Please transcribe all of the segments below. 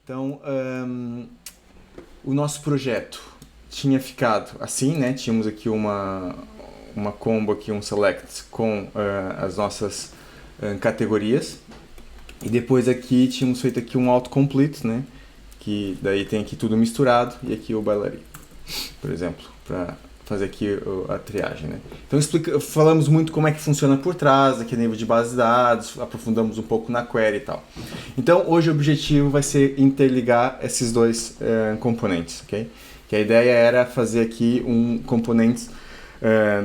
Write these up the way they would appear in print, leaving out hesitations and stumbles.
Então, o nosso projeto tinha ficado assim, né? Tínhamos aqui uma combo, aqui, um select com as nossas categorias. E depois aqui tínhamos feito aqui um autocomplete, né? Que daí tem aqui tudo misturado e aqui o bailarino, por exemplo, para fazer aqui a triagem, né? Então falamos muito como é que funciona por trás, aqui a nível de base de dados, aprofundamos um pouco na query e tal. Então hoje o objetivo vai ser interligar esses dois componentes, ok? Que a ideia era fazer aqui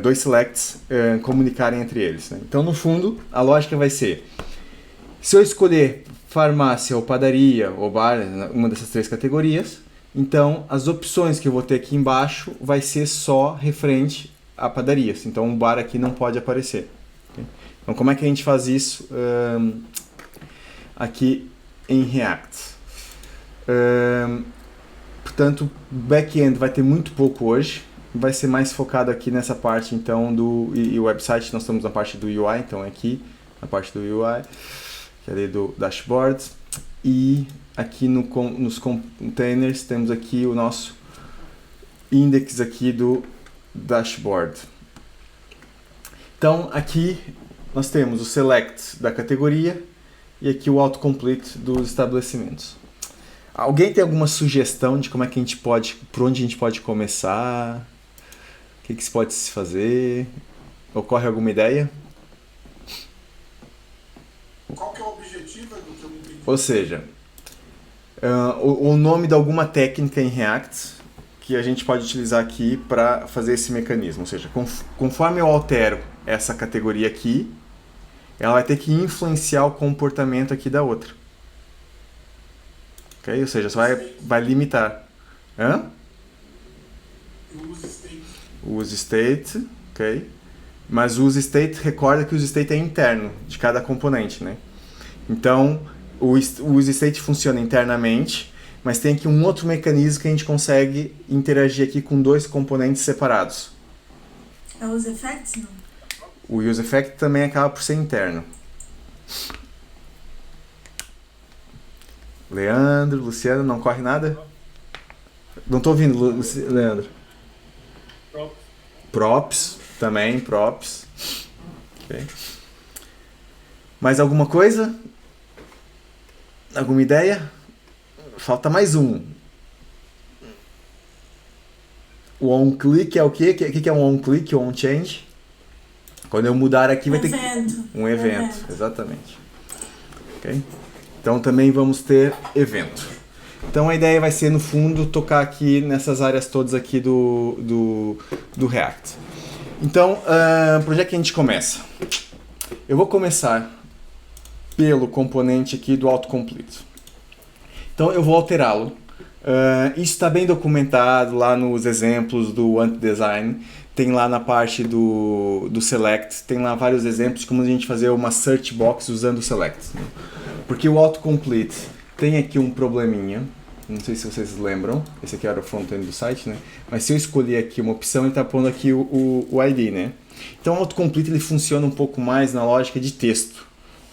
dois selects comunicarem entre eles, né? Então no fundo a lógica vai ser, se eu escolher farmácia ou padaria ou bar, uma dessas três categorias, então as opções que eu vou ter aqui embaixo vai ser só referente a padarias. Então o bar aqui não pode aparecer. Okay? Então como é que a gente faz isso aqui em React? Portanto, back-end vai ter muito pouco hoje. Vai ser mais focado aqui nessa parte então e o website, nós estamos na parte do UI, então é aqui na parte do UI, que é ali do dashboard, e aqui nos containers temos aqui o nosso index aqui do dashboard. Então aqui nós temos o select da categoria e aqui o autocomplete dos estabelecimentos. Alguém tem alguma sugestão de como é que a gente pode, por onde a gente pode começar? O que se pode se fazer? Ocorre alguma ideia? Qual que é o objetivo do que eu entendi? Ou seja, o nome de alguma técnica em React que a gente pode utilizar aqui para fazer esse mecanismo. Ou seja, conforme eu altero essa categoria aqui, ela vai ter que influenciar o comportamento aqui da outra. Ok? Ou seja, vai limitar. Hã? O use state, ok? Mas o use state, recorda que o use state é interno de cada componente, né? Então, o use state funciona internamente, mas tem aqui um outro mecanismo que a gente consegue interagir aqui com dois componentes separados. É o use effect, não? O use effect também acaba por ser interno. Leandro, Luciano, não corre nada? Não estou ouvindo, Leandro. Props, também, props. Okay. Mais alguma coisa? Alguma ideia? Falta mais um. O onClick é o quê? O que é um onClick ou onChange? Quando eu mudar aqui vai ter um evento. Exatamente. Okay? Então também vamos ter evento. Então a ideia vai ser, no fundo, tocar aqui nessas áreas todas aqui do React. Então, por onde é que a gente começa? Eu vou começar pelo componente aqui do autocomplete. Então eu vou alterá-lo. Isso está bem documentado lá nos exemplos do Ant-Design. Tem lá na parte do select, tem lá vários exemplos de como a gente fazer uma search box usando o select. Porque o autocomplete tem aqui um probleminha, não sei se vocês lembram, esse aqui era o front-end do site, né? Mas se eu escolher aqui uma opção, ele está pondo aqui o ID, né? Então o autocomplete ele funciona um pouco mais na lógica de texto.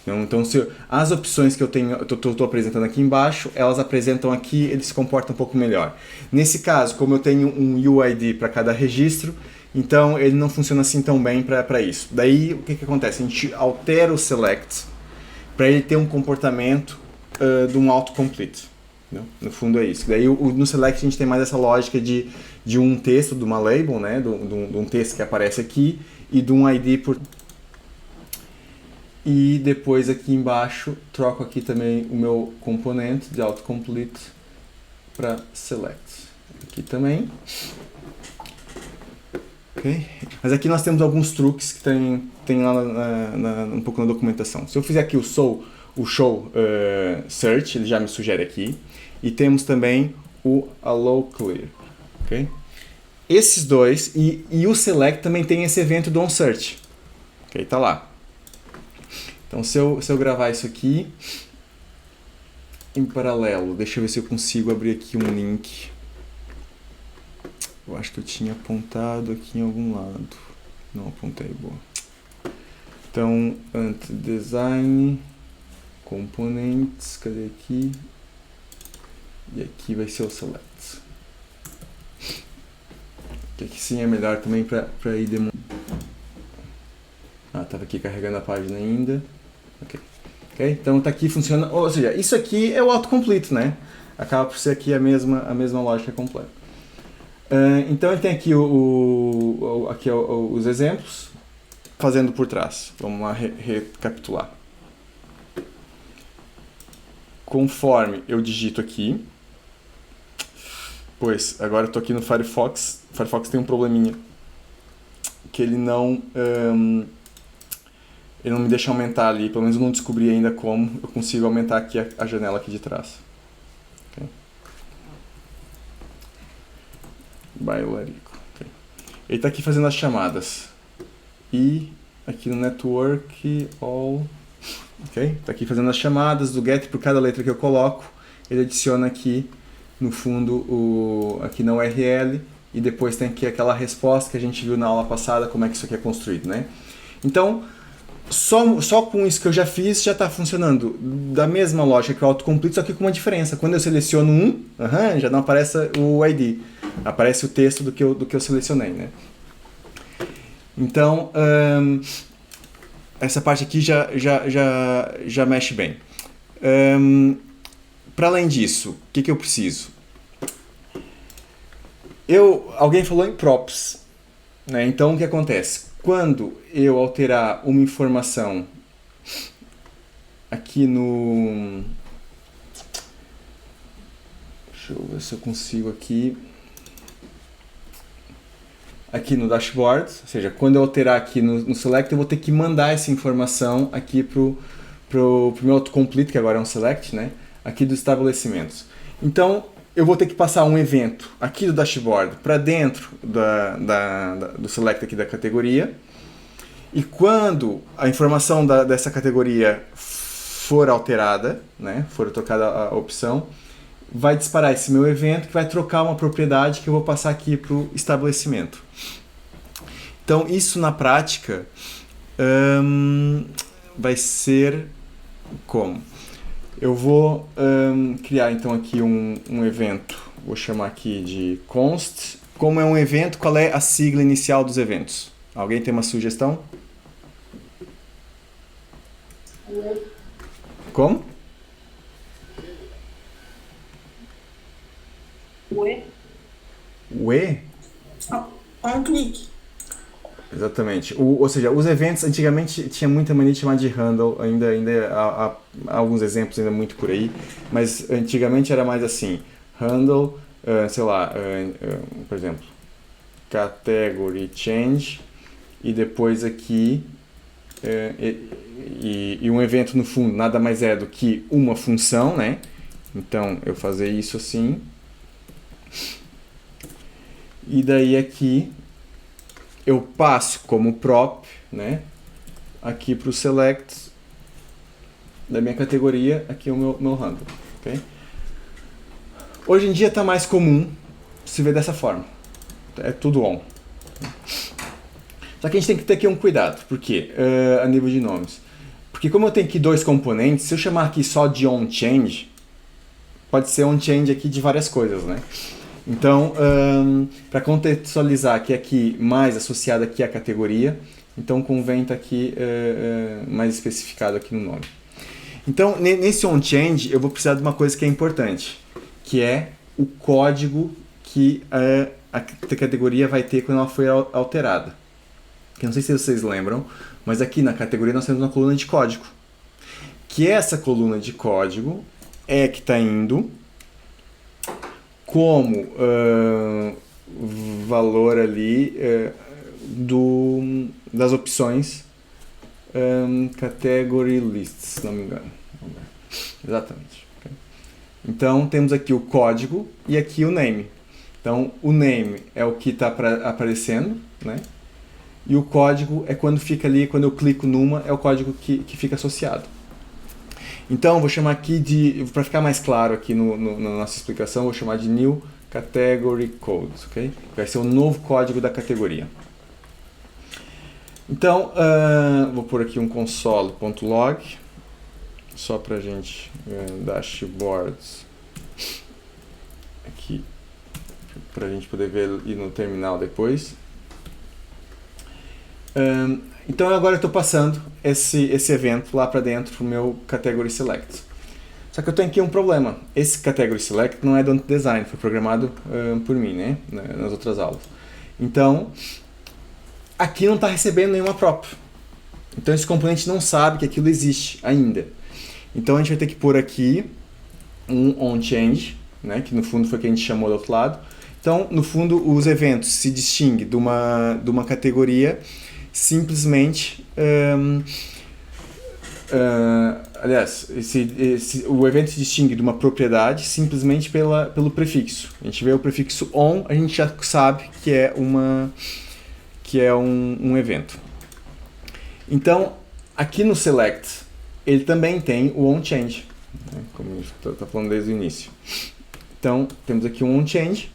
Então as opções que eu estou apresentando aqui embaixo, elas apresentam aqui, ele se comporta um pouco melhor. Nesse caso, como eu tenho um UID para cada registro, então ele não funciona assim tão bem para isso. Daí o que acontece? A gente altera o select para ele ter um comportamento de um autocomplete. No fundo é isso. Daí no select a gente tem mais essa lógica de um texto, de uma label, né? de um texto que aparece aqui e de um ID por... E depois aqui embaixo troco aqui também o meu componente de autocomplete para select. Aqui também. Okay. Mas aqui nós temos alguns truques que tem lá um pouco na documentação. Se eu fizer aqui o show search, ele já me sugere aqui. E temos também o allow clear. Okay? Esses dois, e o select também tem esse evento do onSearch. Okay? Tá lá. Então se eu gravar isso aqui em paralelo, deixa eu ver se eu consigo abrir aqui um link. Eu acho que eu tinha apontado aqui em algum lado. Não apontei, boa. Então, Ant-Design, componentes, cadê aqui? E aqui vai ser o select. Que aqui sim é melhor também para ir demonstrando. Estava aqui carregando a página ainda. Ok. Então tá aqui, funciona. Ou seja, isso aqui é o autocomplete, né? Acaba por ser aqui a mesma lógica completa. Então ele tem aqui, os exemplos, fazendo por trás. Vamos lá recapitular. Conforme eu digito aqui, pois agora eu estou aqui no Firefox. O Firefox tem um probleminha que ele não me deixa aumentar ali, pelo menos eu não descobri ainda como eu consigo aumentar aqui a janela aqui de trás. Okay. Bailarico. Okay. Ele está aqui fazendo as chamadas. E aqui no network, all... Ok? Está aqui fazendo as chamadas do get por cada letra que eu coloco. Ele adiciona aqui, no fundo, aqui na URL. E depois tem aqui aquela resposta que a gente viu na aula passada, como é que isso aqui é construído, né? Então, só com isso que eu já fiz, já está funcionando da mesma lógica que o autocomplete, só que com uma diferença. Quando eu seleciono já não aparece o ID. Aparece o texto do que eu selecionei, né? Então, essa parte aqui já mexe bem. Para além disso, o que eu preciso? Alguém falou em props, né? Então, o que acontece? Quando eu alterar uma informação aqui no... Deixa eu ver se eu consigo aqui. Aqui no dashboard, ou seja, quando eu alterar aqui no select, eu vou ter que mandar essa informação aqui pro meu autocomplete, que agora é um select, né? Aqui dos estabelecimentos. Então, eu vou ter que passar um evento aqui do dashboard para dentro do select aqui da categoria. E quando a informação dessa categoria for alterada, né? For trocada a opção, vai disparar esse meu evento que vai trocar uma propriedade que eu vou passar aqui para o estabelecimento. Então, isso na prática vai ser como? Eu vou criar então aqui um evento, vou chamar aqui de const. Como é um evento, qual é a sigla inicial dos eventos? Alguém tem uma sugestão? Como? O E? On click. Exatamente. Ou seja, os eventos antigamente tinha muita mania de chamar de handle, ainda há alguns exemplos ainda muito por aí, mas antigamente era mais assim, handle, sei lá, por exemplo, category change, e depois aqui, e um evento no fundo nada mais é do que uma função, né? Então eu fazer isso assim, e daí aqui eu passo como prop, né, aqui para o select da minha categoria, aqui o meu handle. Okay? Hoje em dia está mais comum se ver dessa forma. É tudo on. Só que a gente tem que ter aqui um cuidado. Por quê? A nível de nomes. Porque como eu tenho aqui dois componentes, se eu chamar aqui só de onChange, pode ser onChange aqui de várias coisas, né? Então, para contextualizar que aqui mais associado aqui à categoria, então convém estar aqui mais especificado aqui no nome. Então, nesse onChange, eu vou precisar de uma coisa que é importante, que é o código que a categoria vai ter quando ela for alterada. Eu não sei se vocês lembram, mas aqui na categoria nós temos uma coluna de código. Que essa coluna de código é que está indo como valor ali das opções category lists, se não me engano. Exatamente. Okay. Então temos aqui o código e aqui o name. Então o name é o que está aparecendo, né? E o código é quando fica ali, quando eu clico numa, é o código que fica associado. Então, vou chamar aqui de, para ficar mais claro aqui na nossa explicação, vou chamar de New Category Code, ok? Vai ser o novo código da categoria. Então, vou pôr aqui um console.log, só para a gente, dashboards, aqui para a gente poder ver ir no terminal depois. Então agora eu estou passando esse evento lá para dentro do meu Category Select. Só que eu tenho aqui um problema. Esse Category Select não é do Design, foi programado por mim, né? Nas outras aulas. Então, aqui não está recebendo nenhuma prop. Então esse componente não sabe que aquilo existe ainda. Então a gente vai ter que pôr aqui um onChange, né? Que no fundo foi o que a gente chamou do outro lado. Então, no fundo, os eventos se distinguem de uma categoria simplesmente... aliás, o evento se distingue de uma propriedade simplesmente pelo prefixo. A gente vê o prefixo on, a gente já sabe que é um evento. Então, aqui no select, ele também tem o onChange, né, como a gente está falando desde o início. Então, temos aqui um onChange.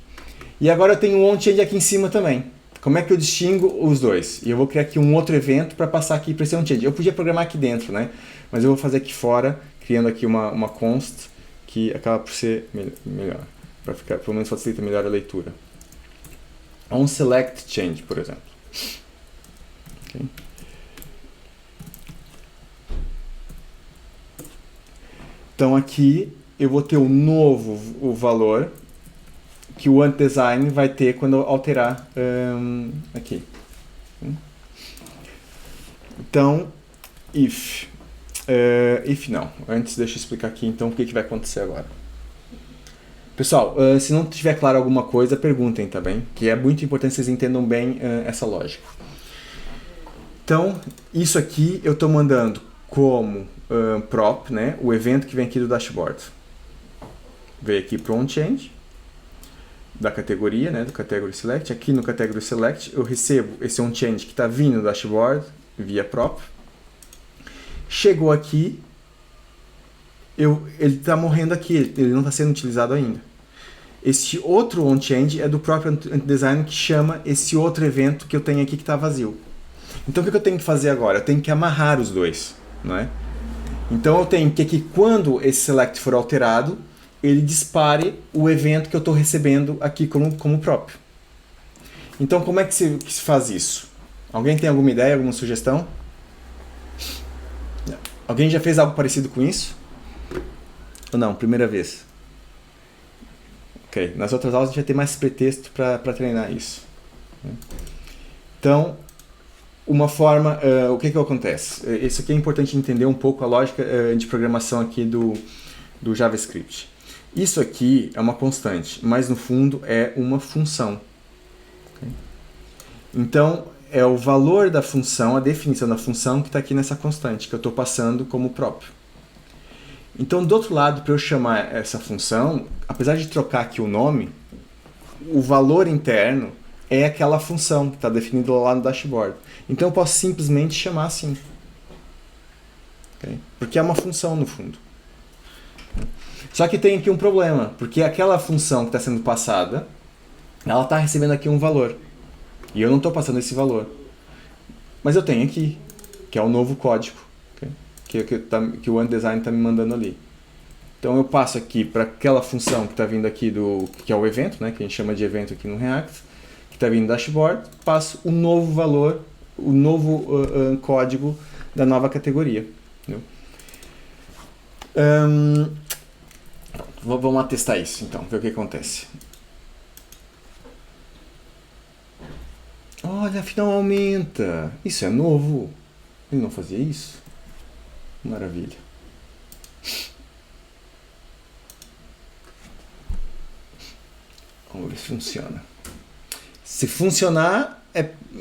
E agora eu tenho um onChange aqui em cima também. Como é que eu distingo os dois? E eu vou criar aqui um outro evento para passar aqui para esse onChange. Eu podia programar aqui dentro, né? Mas eu vou fazer aqui fora, criando aqui uma const que acaba por ser melhor. Para ficar, pelo menos facilita melhor a leitura. OnSelectChange, por exemplo. Okay. Então aqui eu vou ter o valor que o AntDesign vai ter quando eu alterar aqui. Então, if não. Antes deixa eu explicar aqui então o que vai acontecer agora. Pessoal, se não tiver claro alguma coisa, perguntem, tá bem? Que é muito importante que vocês entendam bem essa lógica. Então, isso aqui eu estou mandando como prop, né? O evento que vem aqui do dashboard. Veio aqui para o onChange da categoria, né, do Category Select. Aqui no Category Select eu recebo esse onChange que está vindo do dashboard via prop. Chegou aqui, ele está morrendo aqui, ele não está sendo utilizado ainda. Este outro onChange é do próprio AntDesign que chama esse outro evento que eu tenho aqui que está vazio. Então o que eu tenho que fazer agora? Eu tenho que amarrar os dois, não é? Então eu tenho que quando esse select for alterado, ele dispare o evento que eu estou recebendo aqui como próprio. Então, como é que se faz isso? Alguém tem alguma ideia, alguma sugestão? Alguém já fez algo parecido com isso? Ou não? Primeira vez? Ok. Nas outras aulas a gente vai ter mais pretexto para treinar isso. Então, uma forma... o que acontece? Isso aqui é importante entender um pouco a lógica de programação aqui do JavaScript. Isso aqui é uma constante, mas no fundo é uma função. Okay? Então, é o valor da função, a definição da função que está aqui nessa constante, que eu estou passando como próprio. Então, do outro lado, para eu chamar essa função, apesar de trocar aqui o nome, o valor interno é aquela função que está definida lá no dashboard. Então, eu posso simplesmente chamar assim. Okay? Porque é uma função no fundo. Só que tem aqui um problema, porque aquela função que está sendo passada, ela está recebendo aqui um valor. E eu não estou passando esse valor. Mas eu tenho aqui, que é o novo código, okay? que o AntDesign está me mandando ali. Então eu passo aqui para aquela função que está vindo aqui, que é o evento, né? Que a gente chama de evento aqui no React, que está vindo do dashboard, passo o novo valor, o novo código da nova categoria. Entendeu? Vamos lá testar isso, então, ver o que acontece. Olha, afinal aumenta. Isso é novo. Ele não fazia isso? Maravilha. Vamos ver se funciona. Se funcionar,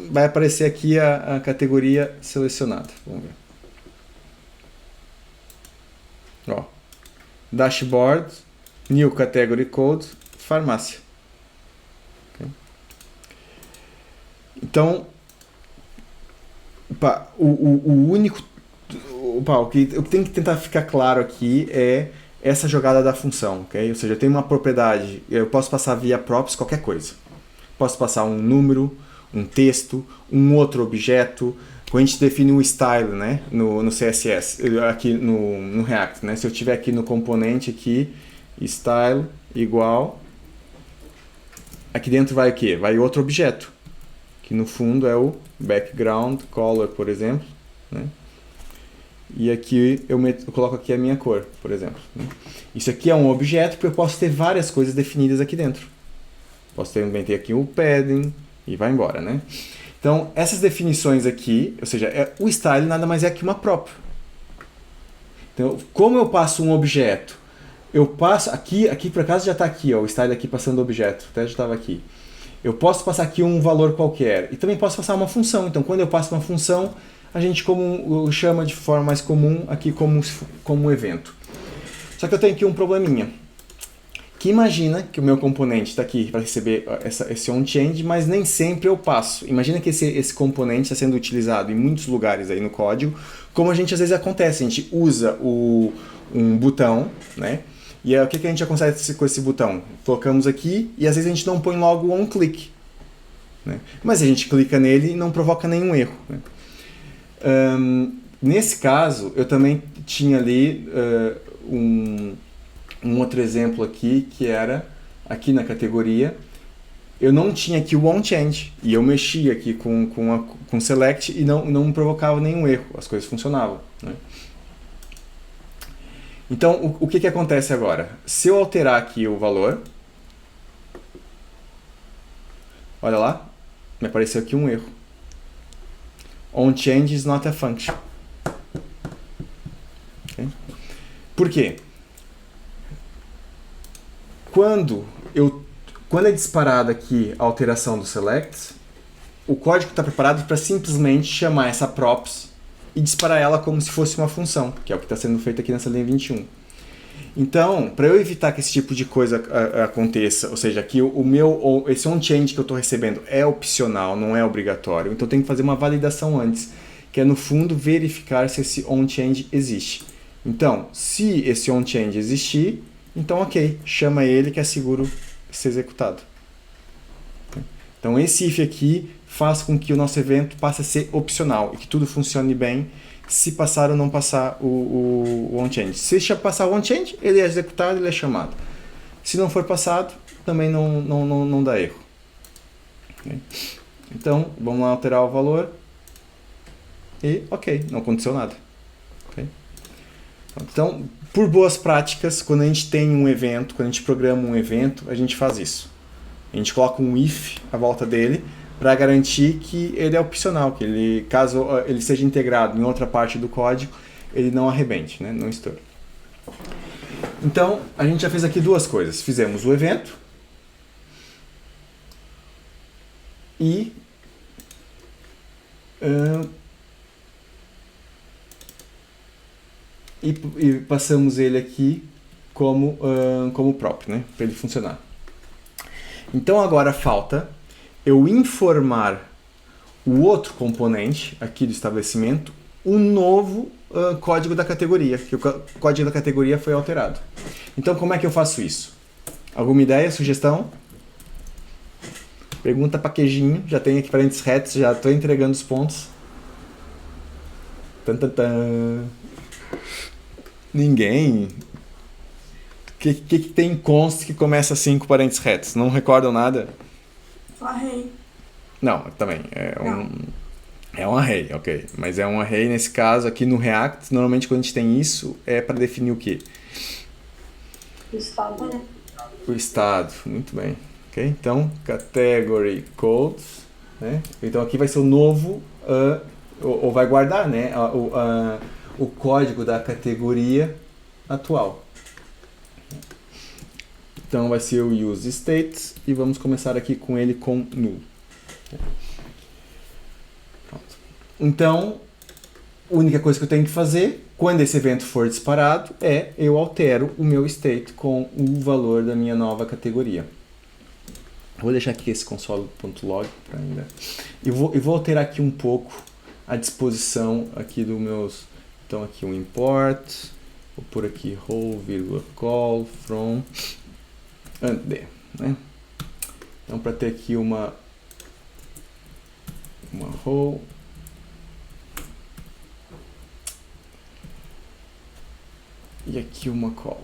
vai aparecer aqui a categoria selecionada. Vamos ver. Ó, dashboard, new category code, farmácia. Okay. Então, o que eu tenho que tentar ficar claro aqui é essa jogada da função, ok? Ou seja, eu tenho uma propriedade, eu posso passar via props qualquer coisa. Posso passar um número, um texto, um outro objeto. Quando a gente define um style, né, no CSS, aqui no React, né? Se eu tiver aqui no componente aqui, style igual aqui dentro vai o quê? Vai outro objeto, que no fundo é o background color, por exemplo, né? E aqui eu coloco aqui a minha cor, por exemplo, né? Isso aqui é um objeto porque eu posso ter várias coisas definidas aqui dentro. Posso também ter aqui o padding e vai embora, né? Então, essas definições aqui, ou seja, o style nada mais é que uma prop. Então, como eu passo um objeto, eu passo aqui por acaso já está aqui, ó, o style aqui passando o objeto, até já estava aqui. Eu posso passar aqui um valor qualquer e também posso passar uma função. Então, quando eu passo uma função, a gente chama de forma mais comum aqui como um evento. Só que eu tenho aqui um probleminha. Que imagina que o meu componente está aqui para receber esse onChange, mas nem sempre eu passo. Imagina que esse componente está sendo utilizado em muitos lugares aí no código, como a gente às vezes acontece. A gente usa um botão, né? E o que a gente acontece com esse botão? Colocamos aqui e às vezes a gente não põe logo o onClick, né? Mas a gente clica nele e não provoca nenhum erro, né? Nesse caso, eu também tinha ali um outro exemplo aqui, que era aqui na categoria, eu não tinha aqui o onChange, e eu mexia aqui com select e não provocava nenhum erro, as coisas funcionavam, né? Então, o que acontece agora? Se eu alterar aqui o valor, olha lá, me apareceu aqui um erro. OnChange is not a function. Okay? Por quê? Quando é disparada aqui a alteração do select, o código está preparado para simplesmente chamar essa props e disparar ela como se fosse uma função, que é o que está sendo feito aqui nessa linha 21. Então, para eu evitar que esse tipo de coisa aconteça, ou seja, que esse onChange que eu estou recebendo é opcional, não é obrigatório, então eu tenho que fazer uma validação antes, que é no fundo verificar se esse onChange existe. Então, se esse onChange existir, então ok, chama ele que é seguro ser executado. Então esse if aqui faz com que o nosso evento passe a ser opcional e que tudo funcione bem se passar ou não passar o onChange. Se passar o onChange, ele é executado, ele é chamado. Se não for passado, também não dá erro. Okay? Então, vamos lá alterar o valor. E ok, não aconteceu nada. Okay? Então, por boas práticas, quando a gente tem um evento, quando a gente programa um evento, a gente faz isso. A gente coloca um if à volta dele para garantir que ele é opcional, que ele, caso ele seja integrado em outra parte do código, ele não arrebente, né? Não estoure. Então, a gente já fez aqui duas coisas. Fizemos o evento e passamos ele aqui como próprio, né? Para ele funcionar. Então agora falta eu informar o outro componente aqui do estabelecimento um novo código da categoria, que o código da categoria foi alterado. Então como é que eu faço isso? Alguma ideia, sugestão? Pergunta para Queijinho, já tem aqui parênteses retos, já estou entregando os pontos. Tan, tan, tan. Ninguém. O que tem const que começa assim com parênteses retos? Não recordam nada? Array. Não, também. É um array, ok. Mas é um array, nesse caso, aqui no React, normalmente quando a gente tem isso, é para definir o quê? O estado, né? O estado, muito bem. Okay? Então, category codes, né? Então aqui vai ser o novo, ou vai guardar, né? O código da categoria atual. Então vai ser o use state e vamos começar aqui com ele com null. Pronto. Então, a única coisa que eu tenho que fazer quando esse evento for disparado é eu altero o meu state com o valor da minha nova categoria. Vou deixar aqui esse console.log para ainda. E vou alterar aqui um pouco a disposição aqui dos meus. Então aqui um import, vou pôr aqui row, call from and, né? Então para ter aqui uma row e aqui uma call.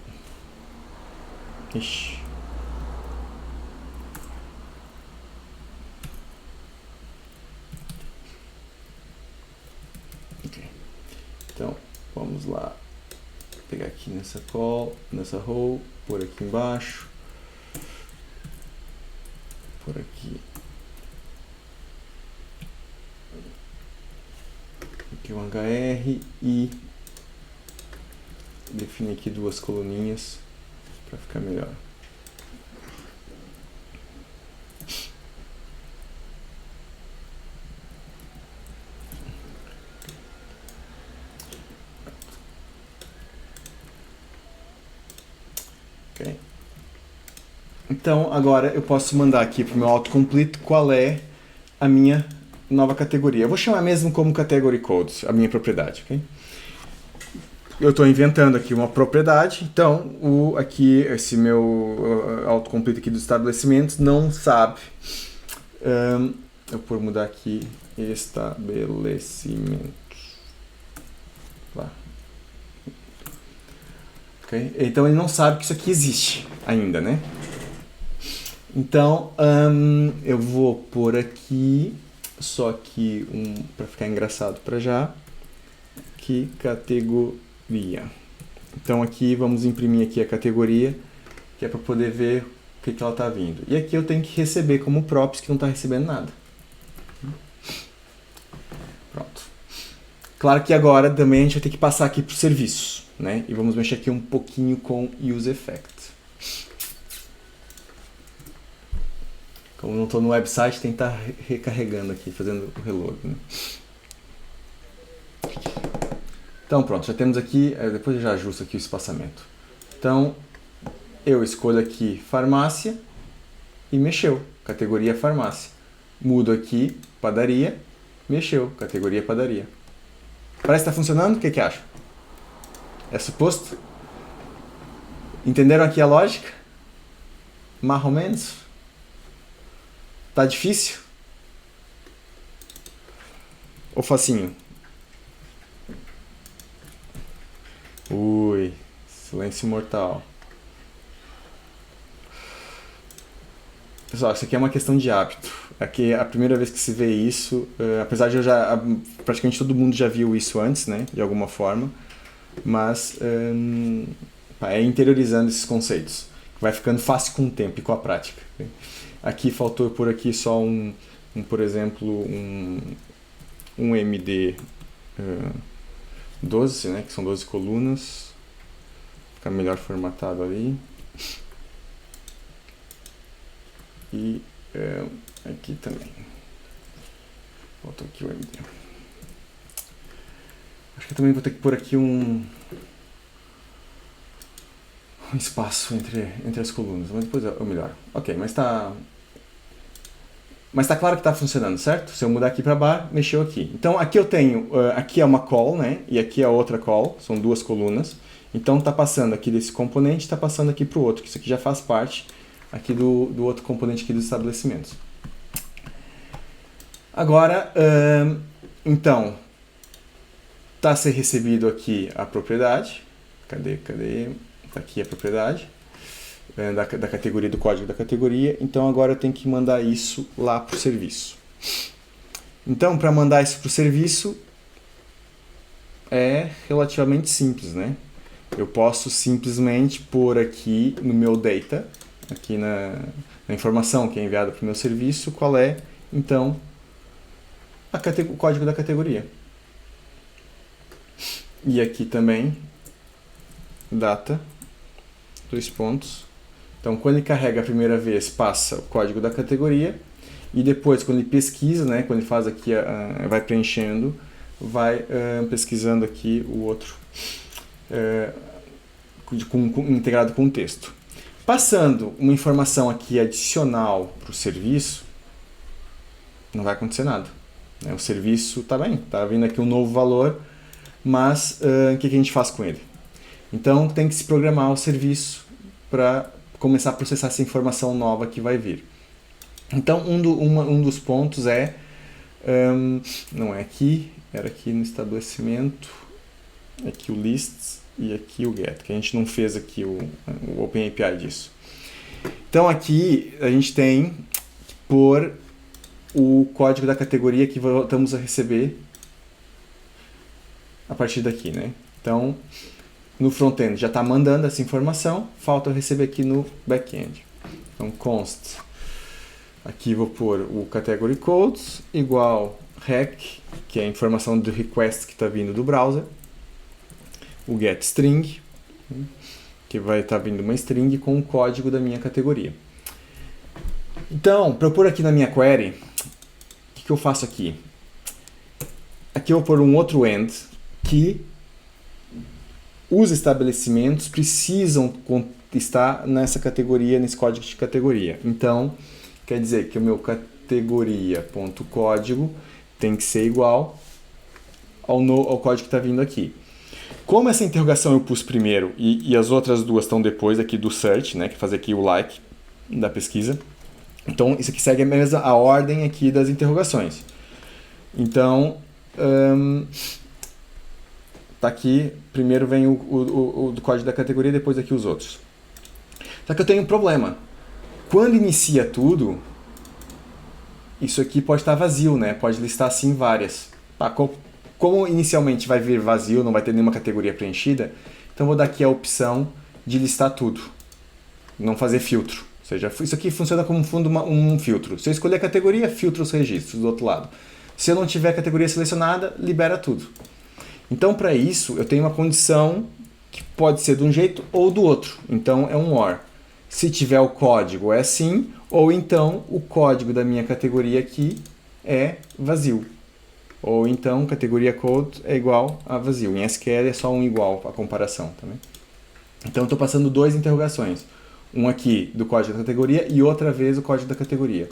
Ixi. Então, vamos lá. Vou pegar aqui nessa call, nessa row, por aqui embaixo. Por aqui. Aqui um HR e define aqui 2 coluninhas para ficar melhor. Ok. Então agora eu posso mandar aqui para o meu autocomplete qual é a minha nova categoria. Eu vou chamar mesmo como category codes, a minha propriedade, ok? Eu estou inventando aqui uma propriedade, então aqui esse meu autocomplete aqui dos estabelecimentos não sabe. Eu vou mudar aqui estabelecimentos. Lá. Okay? Então ele não sabe que isso aqui existe ainda, né? Então eu vou pôr aqui só que para ficar engraçado para já, que categoria. Então aqui vamos imprimir aqui a categoria, que é para poder ver o que ela está vindo. E aqui eu tenho que receber como props, que não está recebendo nada. Pronto. Claro que agora também a gente vai ter que passar aqui para os serviços, né? E vamos mexer aqui um pouquinho com useEffect. Como não estou no website, tem que estar recarregando aqui, fazendo o reload, né? Então pronto, já temos aqui, depois eu já ajusto aqui o espaçamento. Então eu escolho aqui farmácia e mexeu, categoria farmácia. Mudo aqui padaria, mexeu, categoria padaria. Parece que está funcionando? O que acham? É suposto? Entenderam aqui a lógica? Mais ou menos? Tá difícil? Ou facinho? Ui, silêncio mortal. Pessoal, isso aqui é uma questão de hábito. Aqui é a primeira vez que se vê isso, apesar de praticamente todo mundo já viu isso antes, né, de alguma forma, mas é interiorizando esses conceitos. Vai ficando fácil com o tempo e com a prática. Aqui faltou por aqui só por exemplo, um MD 12, né, que são 12 colunas. Fica melhor formatado ali. E aqui também. Faltou aqui o MD. Acho que eu também vou ter que pôr aqui um espaço entre as colunas, mas depois eu melhoro. Ok, mas tá claro que está funcionando, certo? Se eu mudar aqui para bar, mexeu aqui. Então aqui eu tenho, aqui é uma call, né? E aqui é outra call, são 2 colunas. Então está passando aqui desse componente, está passando aqui para o outro, que isso aqui já faz parte aqui do outro componente aqui dos estabelecimentos. Agora, então, está a ser recebido aqui a propriedade. Cadê? Está aqui a propriedade da categoria, do código da categoria. Então agora eu tenho que mandar isso lá para o serviço. Então, para mandar isso para o serviço é relativamente simples, né? Eu posso simplesmente pôr aqui no meu data, aqui na informação que é enviada para o meu serviço, qual é, então, o código da categoria. E aqui também, data, 2 pontos. Então, quando ele carrega a primeira vez, passa o código da categoria, e depois, quando ele pesquisa, né, quando ele faz aqui, vai preenchendo, vai pesquisando aqui o outro, integrado com o texto. Passando uma informação aqui adicional para o serviço, não vai acontecer nada. O serviço está bem, está vindo aqui um novo valor, mas o que a gente faz com ele? Então tem que se programar o serviço para começar a processar essa informação nova que vai vir. Então um dos pontos não é aqui, era aqui no estabelecimento, aqui o lists e aqui o get, que a gente não fez aqui o OpenAPI disso. Então aqui a gente tem que pôr o código da categoria que voltamos a receber a partir daqui, né? Então, no front-end já está mandando essa informação, falta eu receber aqui no back-end. Então, const, aqui vou pôr o category codes, igual rec, que é a informação do request que está vindo do browser, o getString, que vai estar vindo uma string com o código da minha categoria. Então, para eu pôr aqui na minha query, o que eu faço aqui? Aqui eu vou pôr um outro end que os estabelecimentos precisam estar nessa categoria, nesse código de categoria. Então, quer dizer que o meu categoria.código tem que ser igual ao código que está vindo aqui. Como essa interrogação eu pus primeiro e as outras duas estão depois aqui do search, né, que fazer aqui o like da pesquisa, então isso aqui segue a ordem aqui das interrogações. Então, tá aqui, primeiro vem o do código da categoria, depois aqui os outros. Só que eu tenho um problema. Quando inicia tudo, isso aqui pode estar vazio, né? Pode listar assim várias. Tá? Como inicialmente vai vir vazio, não vai ter nenhuma categoria preenchida, então vou dar aqui a opção de listar tudo. Não fazer filtro. Ou seja, isso aqui funciona como um filtro. Se eu escolher a categoria, filtra os registros do outro lado. Se eu não tiver a categoria selecionada, libera tudo. Então, para isso, eu tenho uma condição que pode ser de um jeito ou do outro. Então, é um OR. Se tiver o código, é assim, ou então o código da minha categoria aqui é vazio. Ou então, categoria code é igual a vazio. Em SQL é só um igual, a comparação. Tá vendo? Então, eu estou passando duas interrogações. Um aqui do código da categoria e outra vez o código da categoria.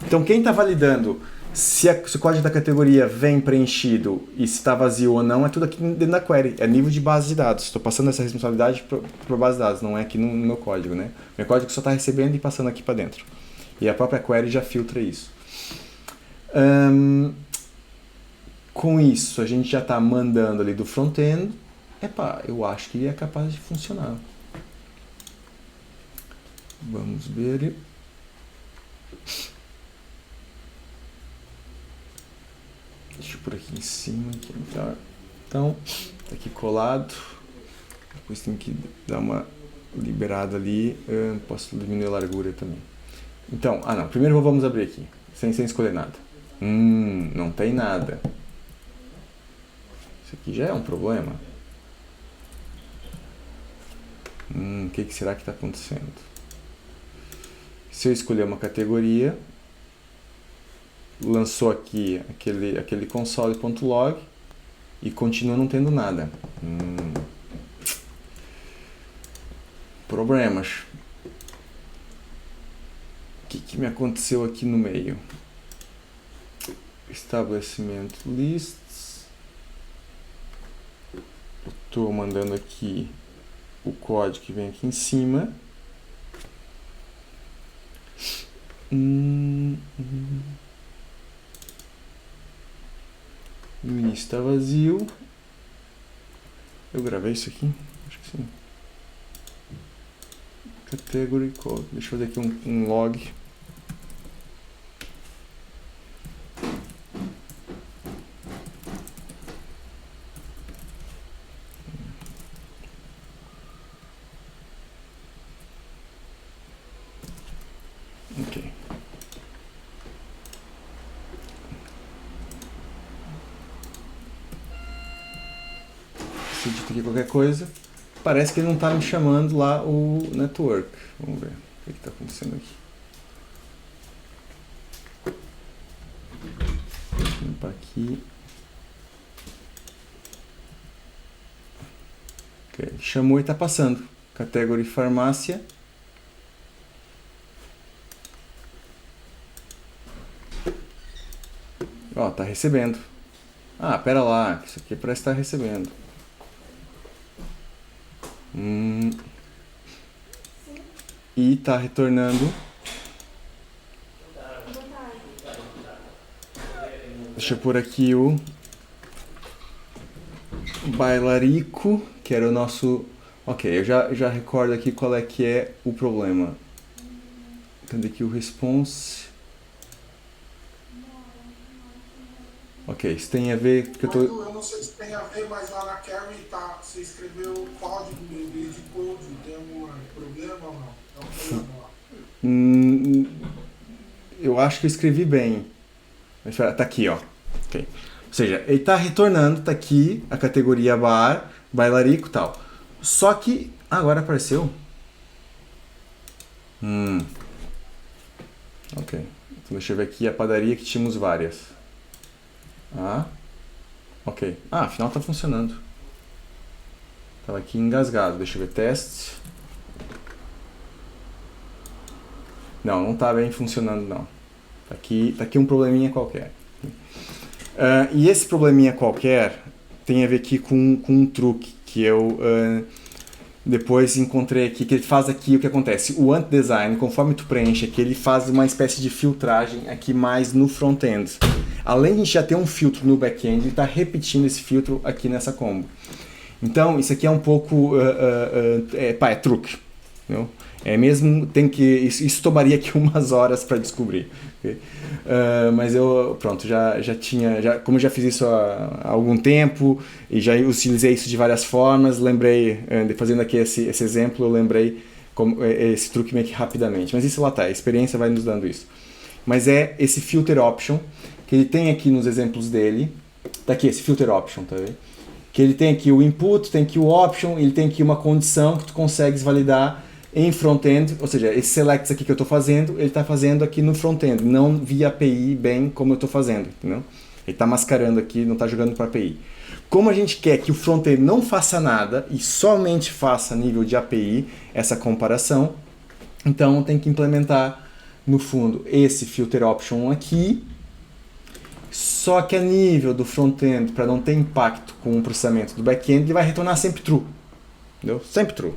Então, quem está validando se o código da categoria vem preenchido e se está vazio ou não, é tudo aqui dentro da query. É nível de base de dados. Estou passando essa responsabilidade para a base de dados, não é aqui no meu código, né? Meu código só está recebendo e passando aqui para dentro. E a própria query já filtra isso. Com isso, a gente já está mandando ali do front-end. Epá, eu acho que é capaz de funcionar. Vamos ver. Deixa eu pôr aqui em cima, aqui melhor. Então, tá aqui colado. Depois tem que dar uma liberada ali. Posso diminuir a largura também. Então, não. Primeiro vamos abrir aqui, sem escolher nada. Não tem nada. Isso aqui já é um problema. O que será que está acontecendo? Se eu escolher uma categoria, lançou aqui aquele console.log e continua não tendo nada. Problemas. O que me aconteceu aqui no meio? Estabelecimento lists. Estou mandando aqui o código que vem aqui em cima. No início está vazio. Eu gravei isso aqui? Acho que sim. Category code. Deixa eu fazer aqui um log. Ok. Se eu digitar aqui qualquer coisa, parece que ele não está me chamando lá o network. Vamos ver o que está acontecendo aqui. Deixa eu limpar aqui. Okay. Ele chamou e está passando. Category farmácia. Ó, tá recebendo. Pera lá, isso aqui parece estar recebendo. E tá retornando. Deixa eu pôr aqui o bailarico, que era o nosso... Ok, eu já recordo aqui qual é que é o problema. Cadê aqui o response? Ok, isso tem a ver que eu Mas tô... eu não sei se tem a ver, mas lá na Carry tá, você escreveu código em vez de code. Tem algum problema ou não? É um problema lá. Hum, eu acho que eu escrevi bem. Mas espera, tá aqui, ó. Ok. Ou seja, ele tá retornando, tá aqui a categoria bar, bailarico e tal. Só que agora apareceu. Ok. Então deixa eu ver aqui a padaria que tínhamos várias. Ah, ok. Ah, afinal tá funcionando. Tava aqui engasgado. Deixa eu ver teste. Não, não tá bem funcionando não. Tá aqui um probleminha qualquer. E esse probleminha qualquer tem a ver aqui com um truque que eu depois encontrei aqui, que ele faz aqui o que acontece. O ant-design, conforme tu preenche aqui, ele faz uma espécie de filtragem aqui mais no front-end. Além de a gente já ter um filtro no back-end, ele está repetindo esse filtro aqui nessa combo. Então, isso aqui é um pouco... é truque. Entendeu? É mesmo, tem que... Isso tomaria aqui umas horas para descobrir. Okay? Mas eu, pronto, já tinha... como eu já fiz isso há algum tempo e já utilizei isso de várias formas, lembrei, fazendo aqui esse exemplo, eu lembrei esse truque meio que rapidamente. Mas isso lá tá, a experiência vai nos dando isso. Mas é esse filter option, que ele tem aqui nos exemplos dele. Tá aqui, esse filter option, tá vendo? Que ele tem aqui o input, tem aqui o option, ele tem aqui uma condição que tu consegues validar em front-end, ou seja, esses selects aqui que eu estou fazendo, ele está fazendo aqui no front-end, não via API bem como eu estou fazendo, entendeu? Ele está mascarando aqui, não está jogando para API. Como a gente quer que o front-end não faça nada e somente faça a nível de API essa comparação, então tem que implementar no fundo esse filter option aqui, só que a nível do front-end, para não ter impacto com o processamento do back-end, ele vai retornar sempre true. Entendeu? Sempre true.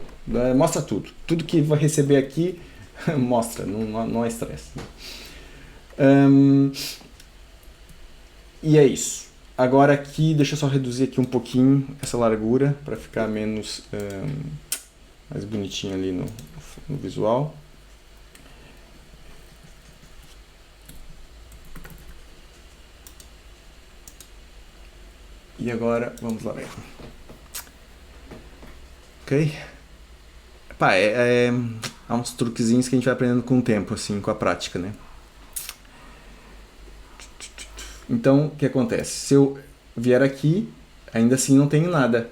Mostra tudo. Tudo que vai receber aqui, mostra. Não é estresse. E é isso. Agora aqui, deixa eu só reduzir aqui um pouquinho essa largura, para ficar menos... mais bonitinho ali no visual. E agora, vamos lá ver. Ok? Pá, há uns truquezinhos que a gente vai aprendendo com o tempo, assim, com a prática, né? Então, o que acontece? Se eu vier aqui, ainda assim não tenho nada.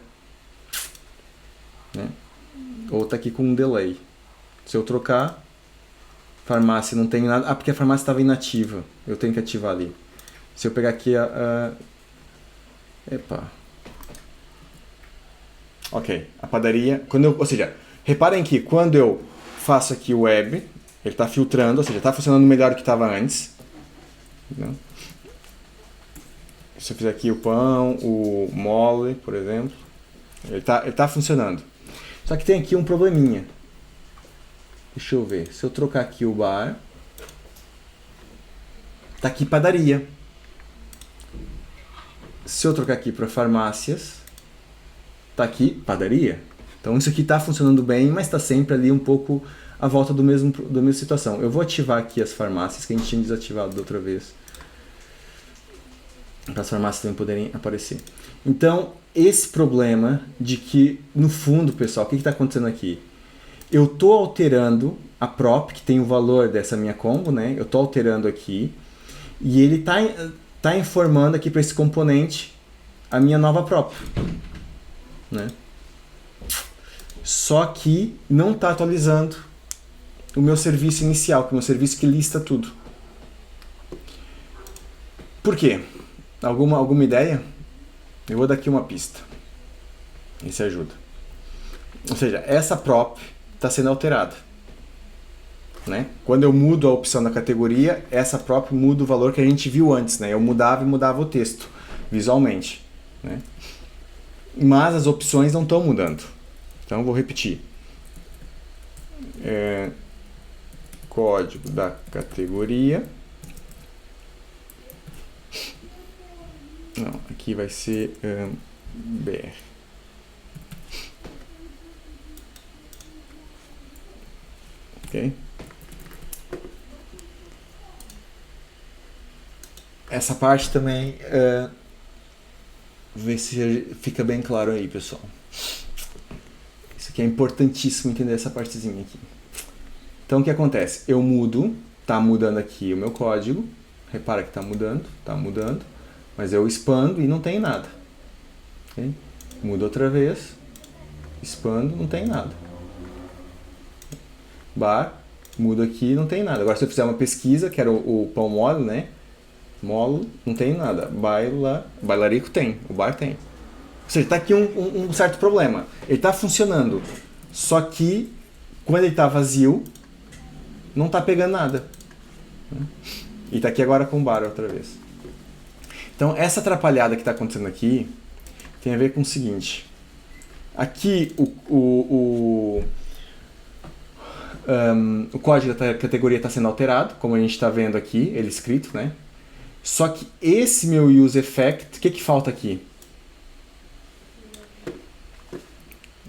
Né? Ou tá aqui com um delay. Se eu trocar, farmácia não tem nada. Ah, porque a farmácia estava inativa. Eu tenho que ativar ali. Se eu pegar aqui Epa. Ok, a padaria... ou seja, reparem que quando eu faço aqui o web, ele está filtrando, ou seja, está funcionando melhor do que estava antes. Entendeu? Se eu fizer aqui o pão, o mole, por exemplo, ele tá funcionando. Só que tem aqui um probleminha. Deixa eu ver. Se eu trocar aqui o bar, tá aqui padaria. Se eu trocar aqui para farmácias, tá aqui padaria. Então isso aqui tá funcionando bem, mas está sempre ali um pouco à volta da mesma situação. Eu vou ativar aqui as farmácias que a gente tinha desativado da outra vez, para as farmácias também poderem aparecer. Então, esse problema de que, no fundo, pessoal, o que está acontecendo aqui? Eu estou alterando a prop, que tem o valor dessa minha combo, né? Eu estou alterando aqui, e ele está informando aqui para esse componente a minha nova prop. Né? Só que não está atualizando o meu serviço inicial, que é o meu serviço que lista tudo. Por quê? Alguma ideia? Eu vou dar aqui uma pista. Isso ajuda. Ou seja, essa prop está sendo alterada. Né? Quando eu mudo a opção da categoria, essa prop muda o valor que a gente viu antes. Né? Eu mudava e mudava o texto visualmente. Né? Mas as opções não estão mudando. Então eu vou repetir. Código da categoria. Não, aqui vai ser BR. Ok? essa parte também, ver se fica bem claro aí, pessoal. Isso aqui é importantíssimo entender essa partezinha aqui. Então o que acontece? Eu mudo, tá mudando aqui o meu código, repara que tá mudando, mas eu expando e não tem nada. Okay? Mudo outra vez, expando, não tem nada. Bar, mudo aqui, não tem nada. Agora se eu fizer uma pesquisa, que era o pão mole, né? Molo, não tem nada. Bailarico tem, o bar tem. Ou seja, está aqui um certo problema. Ele está funcionando, só que quando ele está vazio, não está pegando nada. E está aqui agora com o bar outra vez. Então, essa atrapalhada que está acontecendo aqui tem a ver com o seguinte. Aqui, o código da categoria está sendo alterado, como a gente está vendo aqui, ele escrito, né? Só que esse meu use effect, o que falta aqui?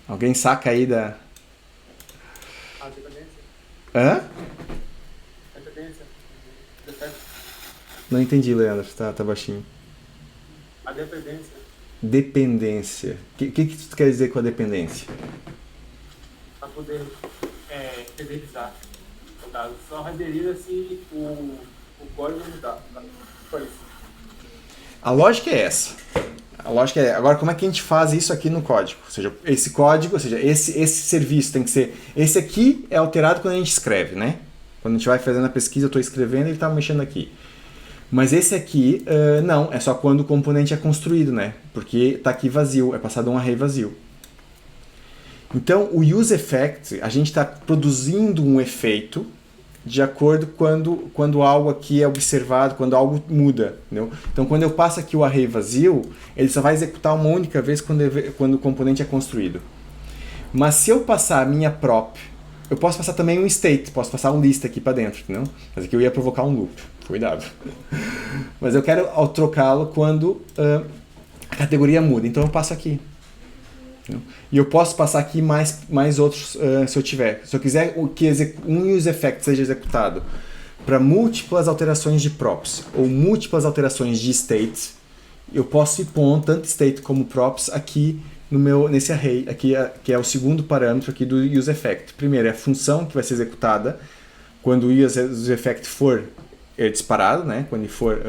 Alguém saca aí da... A dependência. Hã? A dependência. Defect. Não entendi, Leandro, tá baixinho. A dependência. Dependência. O que tu quer dizer com a dependência? Para poder renderizar o dado. Só renderiza se o código mudar. Foi isso. A lógica é essa. A lógica é, agora como é que a gente faz isso aqui no código? Ou seja, esse código, ou seja, esse serviço tem que ser... Esse aqui é alterado quando a gente escreve, né? Quando a gente vai fazendo a pesquisa, eu estou escrevendo e ele está mexendo aqui. Mas esse aqui, não, é só quando o componente é construído, né? Porque está aqui vazio, é passado um array vazio. Então, o use effect, a gente está produzindo um efeito de acordo quando algo aqui é observado, quando algo muda. Entendeu? Então, quando eu passo aqui o array vazio, ele só vai executar uma única vez quando o componente é construído. Mas se eu passar a minha prop, eu posso passar também um state, posso passar um list aqui para dentro, entendeu? Mas aqui eu ia provocar um loop, cuidado. Mas eu quero trocá-lo quando a categoria muda, então eu passo aqui. E eu posso passar aqui mais outros se eu tiver. Se eu quiser que um use effect seja executado para múltiplas alterações de props ou múltiplas alterações de states, eu posso ir pondo tanto state como props aqui nesse array, aqui que é o segundo parâmetro aqui do use effect. Primeiro é a função que vai ser executada quando o use effect for disparado, né? Quando ele for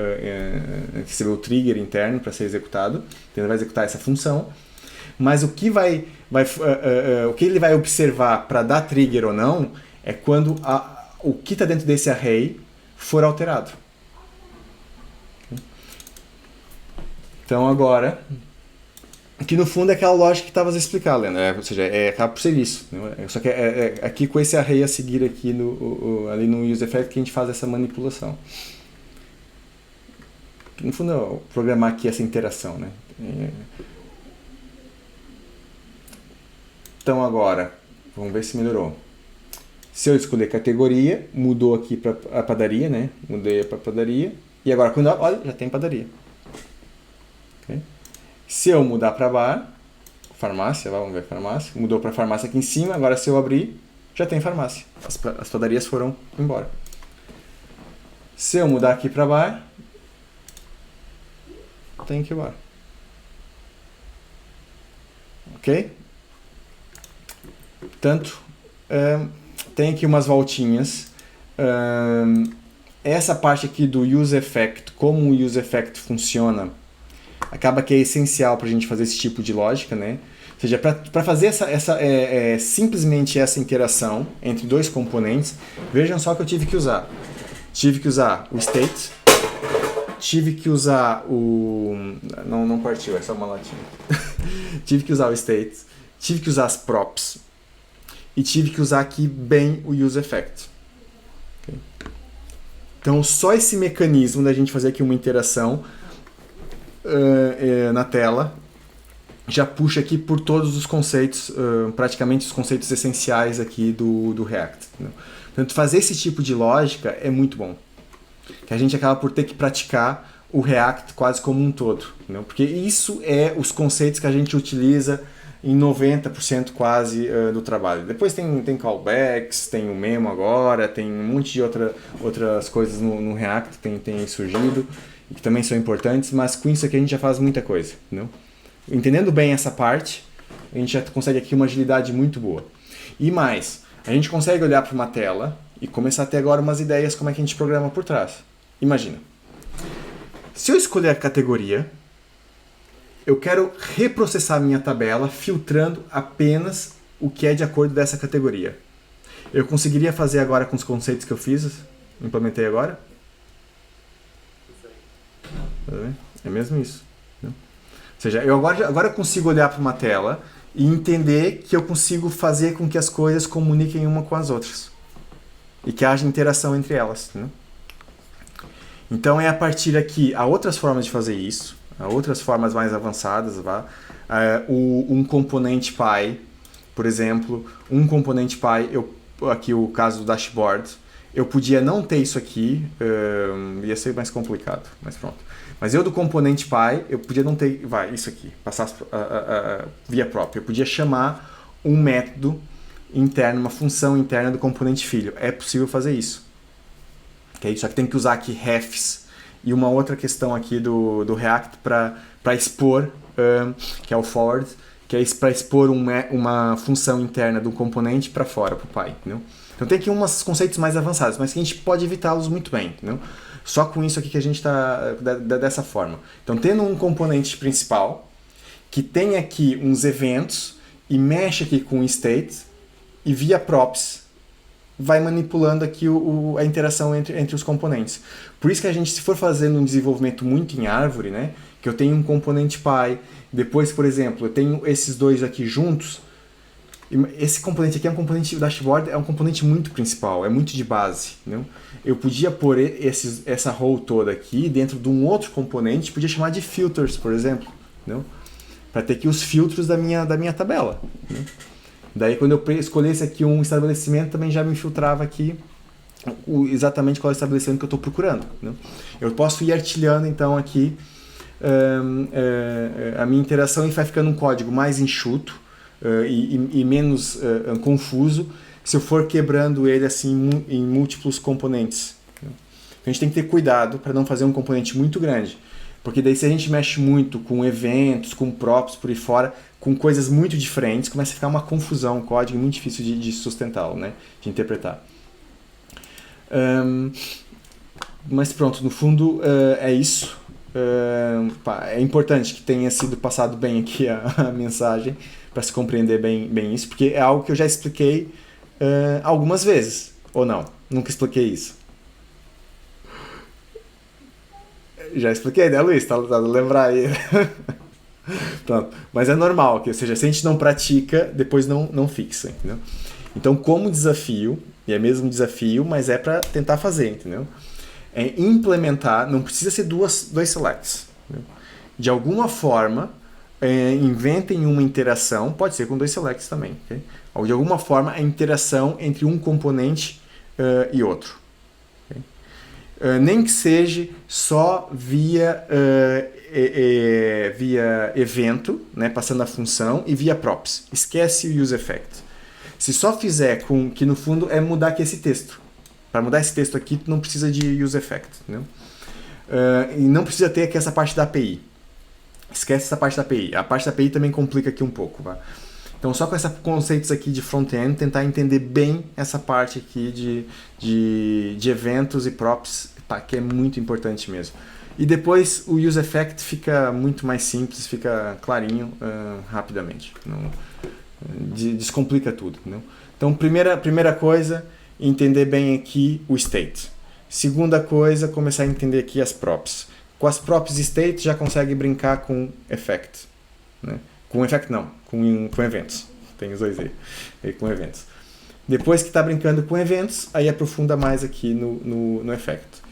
receber o trigger interno para ser executado, então ele vai executar essa função. Mas o que ele vai observar para dar trigger ou não é quando o que está dentro desse array for alterado. Então agora, aqui no fundo é aquela lógica que estavas explicando, Leandro, ou seja, acaba por ser isso. Né? Só que aqui com esse array a seguir aqui ali no use effect que a gente faz essa manipulação. No fundo é programar aqui essa interação, né? Então agora, vamos ver se melhorou. Se eu escolher categoria, mudou aqui para a padaria, né? Mudei para padaria. E agora, quando eu olho, já tem padaria. Okay? Se eu mudar para bar, farmácia, vamos ver farmácia. Mudou para farmácia aqui em cima, agora se eu abrir, já tem farmácia. As padarias foram embora. Se eu mudar aqui para bar, tem aqui o bar. Ok? Portanto, tem aqui umas voltinhas. Essa parte aqui do use effect, como o use effect funciona, acaba que é essencial para a gente fazer esse tipo de lógica, né? Ou seja, para fazer simplesmente essa interação entre dois componentes, vejam só o que eu tive que usar. Tive que usar o state, tive que usar o... Não partiu, é só uma latinha. Tive que usar o state, tive que usar as props, e tive que usar aqui bem o use effect. Okay? Então, só esse mecanismo da gente fazer aqui uma interação na tela já puxa aqui por todos os conceitos, praticamente os conceitos essenciais aqui do React. Entendeu? Portanto, fazer esse tipo de lógica é muito bom. Que a gente acaba por ter que praticar o React quase como um todo. Entendeu? Porque isso é os conceitos que a gente utiliza em 90% quase do trabalho. Depois tem callbacks, tem o memo agora, tem um monte de outras coisas no React que tem surgido. e que também são importantes, mas com isso aqui a gente já faz muita coisa, entendeu? Entendendo bem essa parte, a gente já consegue aqui uma agilidade muito boa. E mais, a gente consegue olhar para uma tela e começar a ter agora umas ideias como é que a gente programa por trás. Imagina, se eu escolher a categoria, eu quero reprocessar a minha tabela filtrando apenas o que é de acordo dessa categoria. Eu conseguiria fazer agora com os conceitos que eu fiz, implementei agora? Tá vendo? É mesmo isso. Né? Ou seja, eu agora eu consigo olhar para uma tela e entender que eu consigo fazer com que as coisas comuniquem uma com as outras. E que haja interação entre elas. Né? Então é a partir daqui, há outras formas de fazer isso, há outras formas mais avançadas. Um componente Py, por exemplo, um componente Py, aqui o caso do dashboard, eu podia não ter isso aqui, ia ser mais complicado, mas pronto. Mas eu do componente Py, eu podia não ter, isso aqui, passar via prop. Eu podia chamar um método interno, uma função interna do componente filho. É possível fazer isso. Okay? Só que tem que usar aqui refs e uma outra questão aqui do React para expor, que é o forward, que é para expor uma função interna do componente para fora, para o Py. Entendeu? Então tem aqui uns conceitos mais avançados, mas que a gente pode evitá-los muito bem. Entendeu? Só com isso aqui que a gente está dessa forma. Então tendo um componente principal, que tem aqui uns eventos e mexe aqui com o state, e via props vai manipulando aqui a interação entre os componentes. Por isso que a gente, se for fazendo um desenvolvimento muito em árvore, né, que eu tenho um componente Py, depois, por exemplo, eu tenho esses dois aqui juntos, esse componente aqui é um componente, o dashboard é um componente muito principal, é muito de base. Entendeu? Eu podia pôr essa row toda aqui dentro de um outro componente, podia chamar de filters, por exemplo, para ter aqui os filtros da minha tabela. Entendeu? Daí, quando eu escolhesse aqui um estabelecimento, também já me filtrava aqui exatamente qual é o estabelecimento que eu estou procurando. Entendeu? Eu posso ir artilhando, então, aqui a minha interação e vai ficando um código mais enxuto e menos confuso se eu for quebrando ele assim em múltiplos componentes. Entendeu? Então, a gente tem que ter cuidado para não fazer um componente muito grande. Porque daí, se a gente mexe muito com eventos, com props por aí fora, com coisas muito diferentes, começa a ficar uma confusão, um código muito difícil de sustentá-lo, né? De interpretar. Mas pronto, no fundo é isso. É importante que tenha sido passado bem aqui a mensagem, para se compreender bem isso, porque é algo que eu já expliquei algumas vezes, ou não? Nunca expliquei isso. Já expliquei, né, Luiz? Tá lembrar aí. Pronto. Mas é normal, ou seja, se a gente não pratica, depois não fixa, entendeu? Então, como desafio, e é mesmo um desafio, mas é para tentar fazer, entendeu? É implementar, não precisa ser dois selects. Entendeu? De alguma forma, inventem uma interação, pode ser com dois selects também, okay? Ou de alguma forma a interação entre um componente e outro. Nem que seja só via evento, né, passando a função, e via props. Esquece o use effect. Se só fizer com que no fundo é mudar aqui esse texto. Para mudar esse texto aqui, tu não precisa de use effect. Entendeu? E não precisa ter aqui essa parte da API. Esquece essa parte da API. A parte da API também complica aqui um pouco. Tá? Então, só com esses conceitos aqui de front-end, tentar entender bem essa parte aqui de eventos e props, que é muito importante mesmo. E depois o use effect fica muito mais simples, fica clarinho rapidamente. Descomplica tudo. Não? Então, primeira coisa, entender bem aqui o state. Segunda coisa, começar a entender aqui as props. Com as props state já consegue brincar com effect. Né? Com effect não, com eventos. Tem os dois aí com eventos. Depois que está brincando com eventos, aí aprofunda mais aqui no effect.